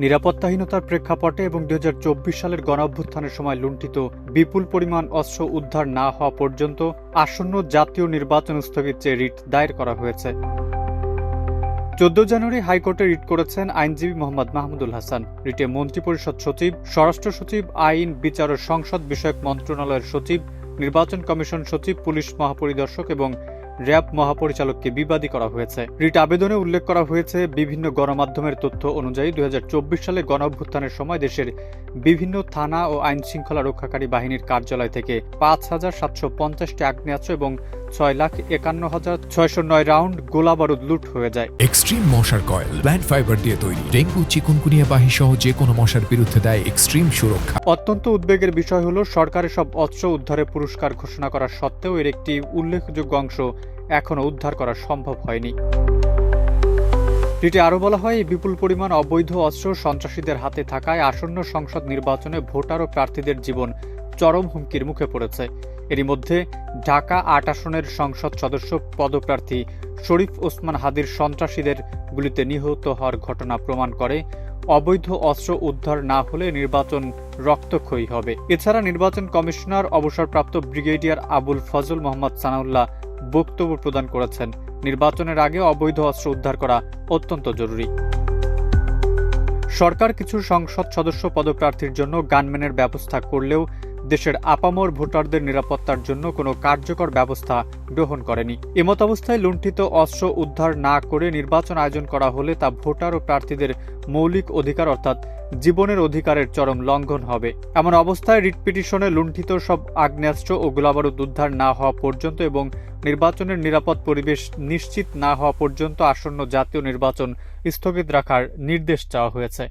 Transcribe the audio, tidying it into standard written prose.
নিরাপত্তাহীনতার প্রেক্ষাপটে এবং ২০২৪ সালের গণঅভ্যুত্থানের সময় লুণ্ঠিত বিপুল পরিমাণ অস্ত্র উদ্ধার না হওয়া পর্যন্ত আসন্ন জাতীয় নির্বাচন স্থগিত চেয়ে রিট দায়ের করা হয়েছে। ১৪ জানুয়ারি হাইকোর্টে রিট করেছেন আইনজীবী মোহাম্মদ মাহমুদুল হাসান। রিটে মন্ত্রিপরিষদ সচিব, স্বরাষ্ট্র সচিব, আইন, বিচার ও সংসদ বিষয়ক মন্ত্রণালয়ের সচিব, নির্বাচন কমিশন সচিব, পুলিশ মহাপরিদর্শক এবং র্যাব মহাপরিচালককে বিবাদী করা হয়েছে। রিট আবেদনে উল্লেখ করা হয়েছে, বিভিন্ন গণমাধ্যমের তথ্য অনুযায়ী ২০২৪ সালে গণঅভ্যুত্থানের সময় দেশের বিভিন্ন থানা ও আইন শৃঙ্খলা রক্ষাকারী বাহিনীর কার্যালয় থেকে ৫,৭৫০টি আগ্নেয়াস্ত্র এবং ৬,৫১,৬০৯ রাউন্ড গোলাবারুদ লুট হয়ে যায়। এক্সট্রিম মশার কয়েল প্ল্যান্ট ফাইবার দিয়ে তৈরি, ডেঙ্গু, চিকুনগুনিয়া বাহি সহ যে কোনো মশার বিরুদ্ধে দেয় এক্সট্রিম সুরক্ষা। অত্যন্ত উদ্বেগের বিষয় হলো, সরকারের সব অস্ত্র উদ্ধারে পুরস্কার ঘোষণা করা সত্ত্বেও এর একটি উল্লেখযোগ্য অংশ এখনও উদ্ধার করা সম্ভব হয়নি। রিটে আরও বলা হয়, এই বিপুল পরিমাণ অবৈধ অস্ত্র সন্ত্রাসীদের হাতে থাকায় আসন্ন সংসদ নির্বাচনে ভোটার ও প্রার্থীদের জীবন চরম হুমকির মুখে পড়েছে। এরই মধ্যে ঢাকা ৮ আসনের সংসদ সদস্য পদপ্রার্থী শরীফ ওসমান হাদির সন্ত্রাসীদের গুলিতে নিহত হওয়ার ঘটনা প্রমাণ করে অবৈধ অস্ত্র উদ্ধার না হলে নির্বাচন রক্তক্ষয়ী হবে। এছাড়া নির্বাচন কমিশনার অবসরপ্রাপ্ত ব্রিগেডিয়ার আবুল ফজল মোহাম্মদ সানাউল্লাহ বক্তব্য প্রদান করেছেন, নির্বাচনের আগে অবৈধ অস্ত্র উদ্ধার করা অত্যন্ত জরুরি। সরকার কিছু সংসদ সদস্য পদপ্রার্থীর জন্য গানম্যানের ব্যবস্থা করলেও দেশের আপামর ভোটারদের নিরাপত্তার জন্য কোনো কার্যকর ব্যবস্থা গ্রহণ করেনি। এমতাবস্থায় লুণ্ঠিত অস্ত্র উদ্ধার না করে নির্বাচন আয়োজন করা হলে তা ভোটার ও প্রার্থীদের মৌলিক অধিকার অর্থাৎ জীবনের অধিকারের চরম লঙ্ঘন হবে। এমন অবস্থায় রিট পিটিশনে লুণ্ঠিত সব আগ্নেয়াস্ত্র ও গোলাবারুদ উদ্ধার না হওয়া পর্যন্ত এবং নির্বাচনের নিরাপদ পরিবেশ নিশ্চিত না হওয়া পর্যন্ত আসন্ন জাতীয় নির্বাচন স্থগিত রাখার নির্দেশ চাওয়া হয়েছে।